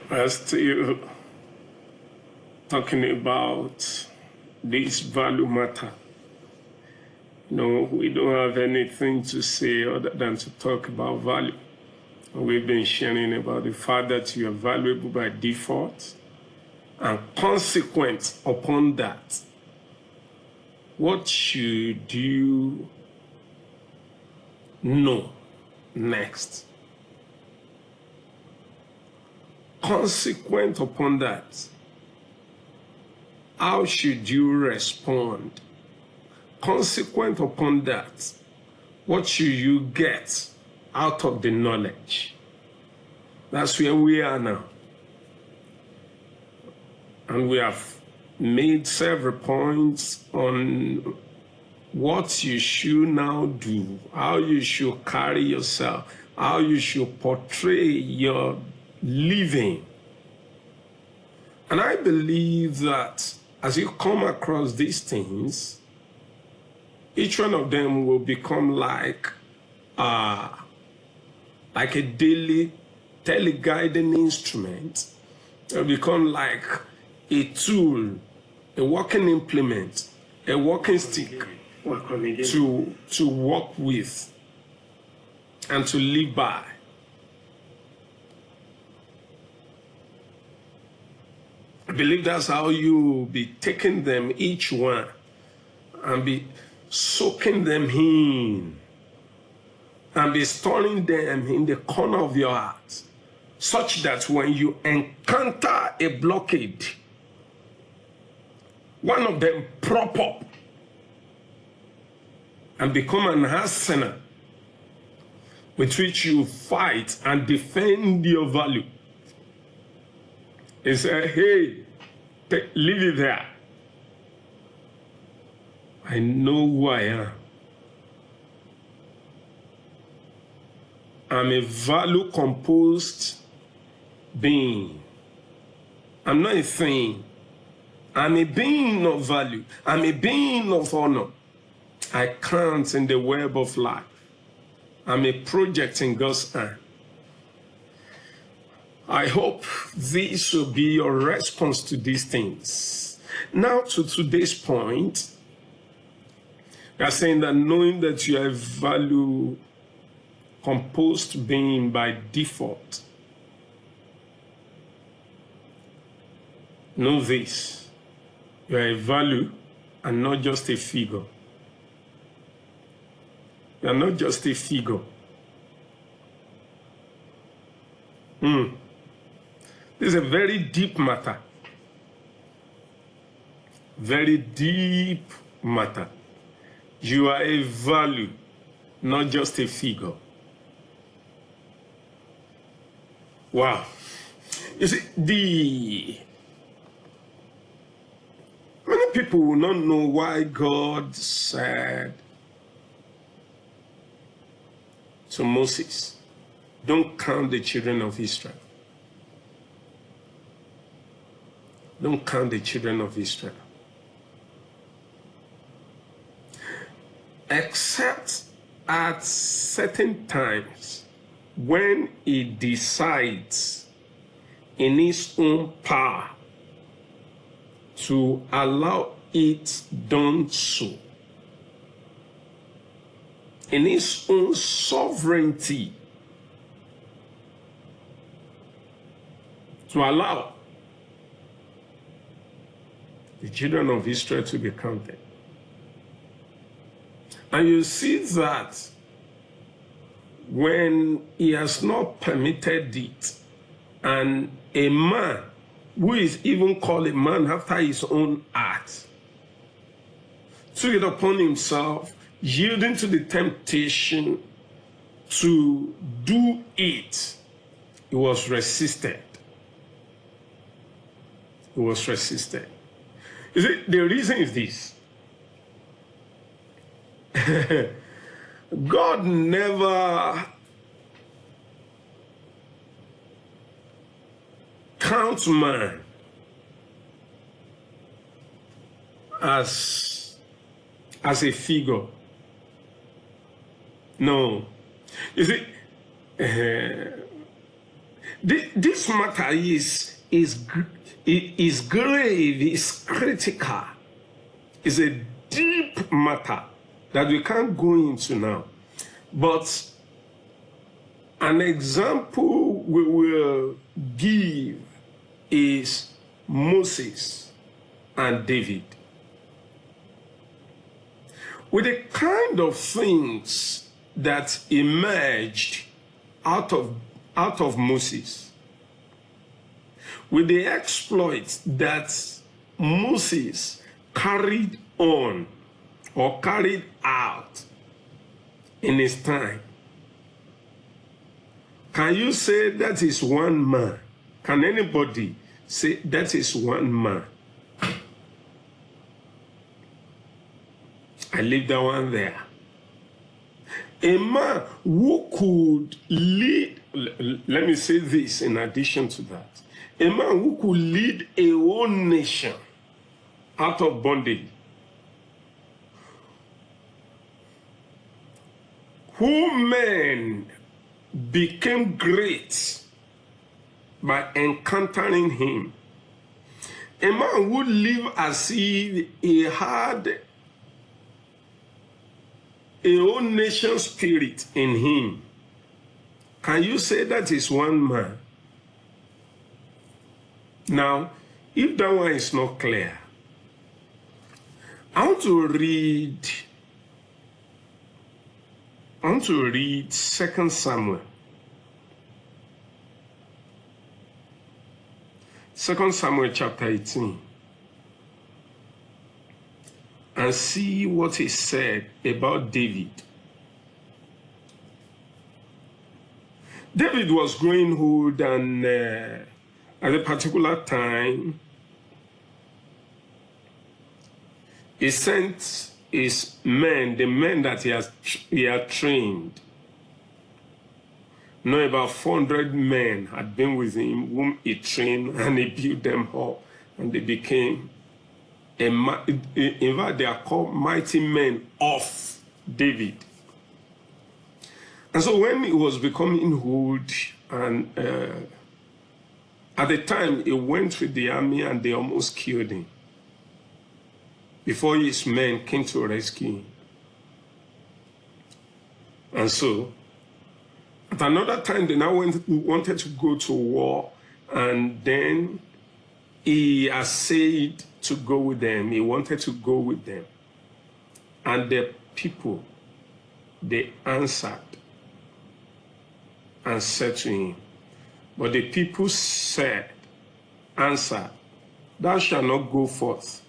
We're still talking about this value matter. No, we don't have anything to say other than to talk about value. We've been sharing about the fact that you are valuable by default, and consequent upon that, what should you know next? Consequent upon that, how should you respond? Consequent upon that, what should you get out of the knowledge? That's where we are now. And we have made several points on what you should now do, how you should carry yourself, how you should portray your living. And I believe that as you come across these things, each one of them will become like a daily teleguiding instrument. It will become like a tool, a working implement, a walking stick to work with and to live by. I believe that's how you be taking them, each one, and be soaking them in, and be storing them in the corner of your heart, such that when you encounter a blockade, one of them prop up and become an arsenal with which you fight and defend your value. He said, hey, leave it there. I know who I am. I'm a value-composed being. I'm not a thing. I'm a being of value. I'm a being of honor. I count in the web of life. I'm a project in God's hand. I hope this will be your response to these things. Now to today's point, we are saying that knowing that you are a value-composed being by default, know this, you are a value and not just a figure. You are not just a figure. This is a very deep matter. Very deep matter. You are a value, not just a figure. Wow. You see, many people will not know why God said to Moses, don't count the children of Israel. Don't count the children of Israel. Except at certain times when he decides in his own power to allow it done so. In his own sovereignty to allow the children of Israel to be counted. And you see that when he has not permitted it, and a man who is even called a man after his own heart took it upon himself, yielding to the temptation to do it, he was resisted. He was resisted. You see, the reason is this. God never counts man as a figure. No. You see, This matter is grave, is critical, is a deep matter that we can't go into now. But an example we will give is Moses and David. With the kind of things that emerged out of Moses, with the exploits that Moses carried on or carried out in his time, can you say that is one man? Can anybody say that is one man? I leave that one there. A man who could lead, let me say this in addition to that, a man who could lead a whole nation out of bondage, who men became great by encountering him, a man who lived as if he had a whole nation spirit in him. Can you say that is one man? Now, if that one is not clear, I want to read 2 Samuel. 2 Samuel chapter 18. And see what is said about David. David was growing old, and at a particular time, he sent his men, the men that he had trained. Now about 400 men had been with him, whom he trained, and he built them up, and they became in fact, they are called mighty men of David. And so when he was becoming old, and at the time he went with the army and they almost killed him before his men came to rescue him. And so at another time they now wanted to go to war, and then he essayed to go with them. He wanted to go with them. And the people, they answered and said to him, but the people answered, thou shalt not go forth.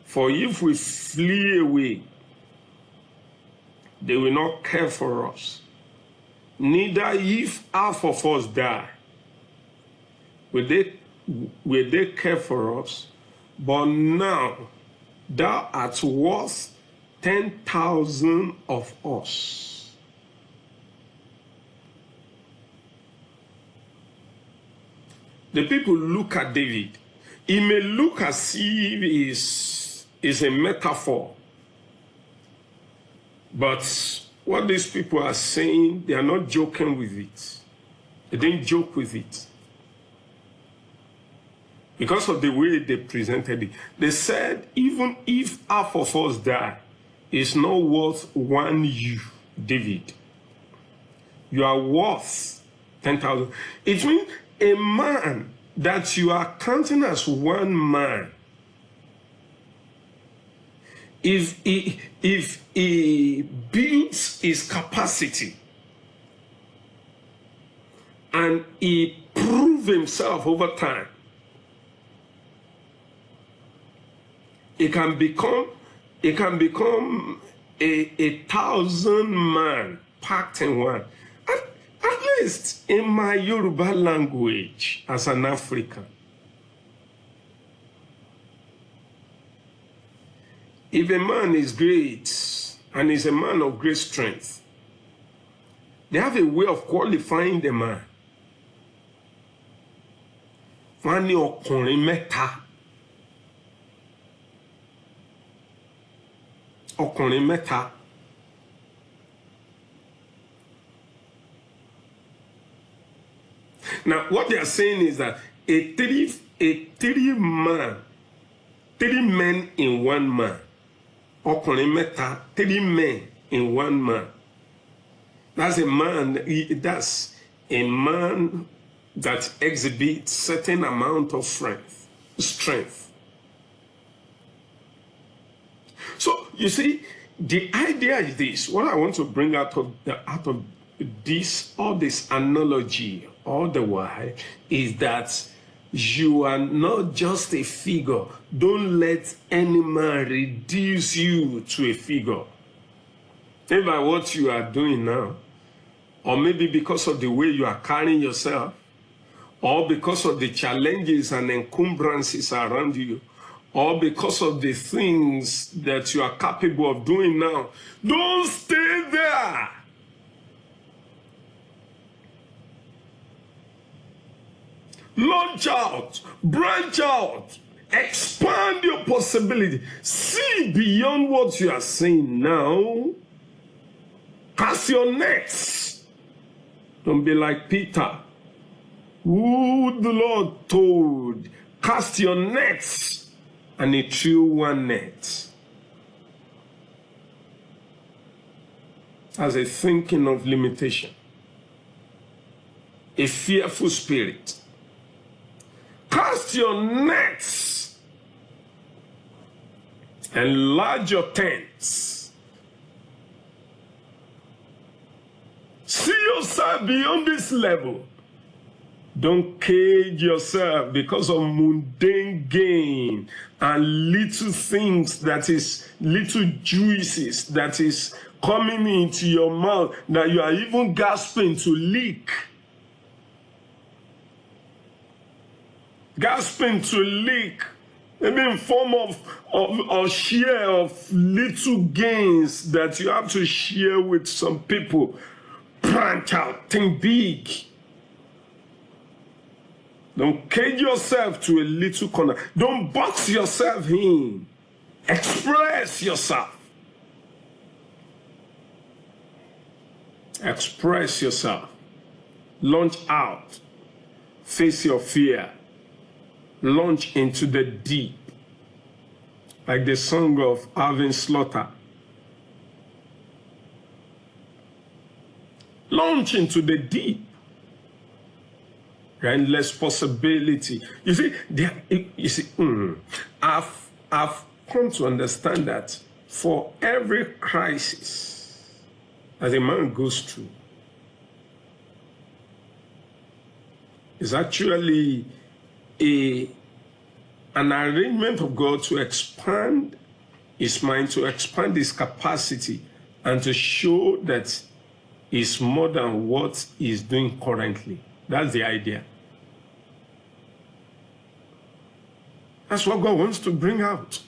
For if we flee away, they will not care for us. Neither if half of us die, will they care for us? But now thou art worth 10,000 of us. The people look at David. It may look as if it's a metaphor. But what these people are saying, they are not joking with it. They didn't joke with it. Because of the way they presented it. They said, even if half of us die, it's not worth one you, David. You are worth 10,000. It means a man that you are counting as one man, if he builds his capacity and he proves himself over time, it can become a 1,000 man packed in one. At least in my Yoruba language, as an African, if a man is great and is a man of great strength, they have a way of qualifying the man. Wọ́n ní ọkùnrin mẹ́ta. Ọkùnrin mẹ́ta. Now, what they are saying is that three men in one man. Ọkùnrin mẹ́ta, 3 men in one man. That's a man that exhibits certain amount of strength. So you see, the idea is this. What I want to bring out of this, all this analogy, all the while, is that you are not just a figure. Don't let any man reduce you to a figure. Maybe by what you are doing now, or maybe because of the way you are carrying yourself, or because of the challenges and encumbrances around you, or because of the things that you are capable of doing now. Don't stay there. Launch out, branch out, expand your possibility. See beyond what you are seeing now. Cast your nets. Don't be like Peter, who the Lord told, cast your nets. And he threw one net. As a thinking of limitation, a fearful spirit. Cast your nets, enlarge your tents. See yourself beyond this level. Don't cage yourself because of mundane gain and little things, that is little juices that is coming into your mouth that you are even gasping to lick. Gasping to lick. Maybe in form of share of little gains that you have to share with some people. Branch out, think big. Don't cage yourself to a little corner. Don't box yourself in. Express yourself. Express yourself. Launch out. Face your fear. Launch into the deep. Like the song of Alvin Slaughter. Launch into the deep. Endless possibility. You see, I've come to understand that for every crisis that a man goes through, is actually an arrangement of God to expand his mind, to expand his capacity, and to show that he's more than what he's doing currently. That's the idea. That's what God wants to bring out.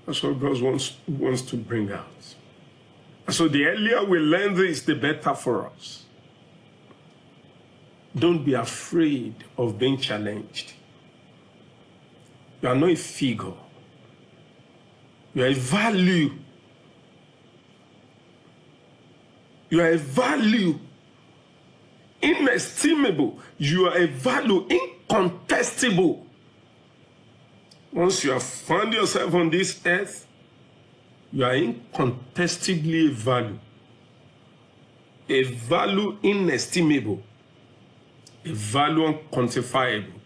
That's what God wants to bring out. So the earlier we learn this, the better for us. Don't be afraid of being challenged. You are not a figure. You are a value. You are a value inestimable. You are a value incontestable. Once you have found yourself on this earth, you are incontestably a value inestimable, a value unquantifiable.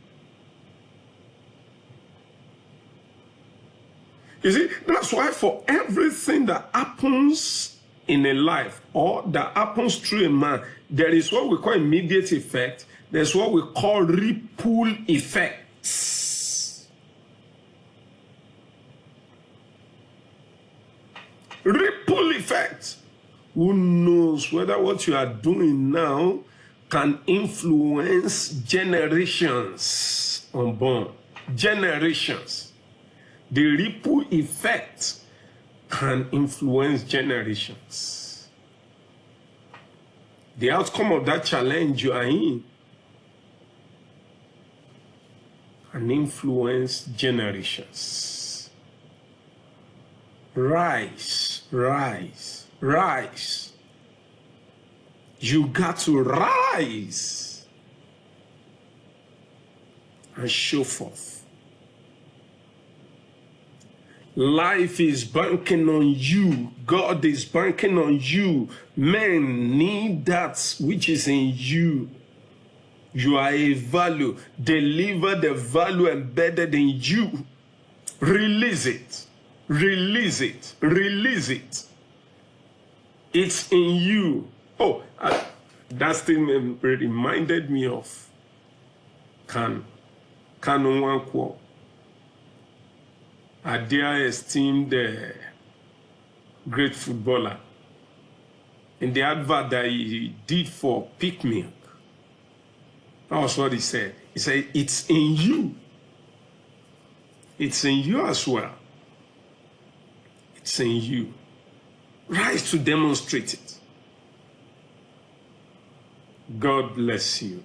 You see, that's why for everything that happens in a life or that happens through a man, there is what we call immediate effect. There's what we call ripple effects. Ripple effects. Who knows whether what you are doing now can influence generations unborn. Generations. The ripple effect can influence generations. The outcome of that challenge you are in can influence generations. Rise, rise, rise. You got to rise and show forth. Life is banking on you. God is banking on you. Men need that which is in you. You are a value. Deliver the value embedded in you. Release it. Release it. Release it. It's in you. Oh, that statement reminded me of Kanu Nwankwo. A dear esteemed great footballer. In the advert that he did for Pick Milk, that was what he said. He said, it's in you. It's in you as well. It's in you. Rise to demonstrate it. God bless you.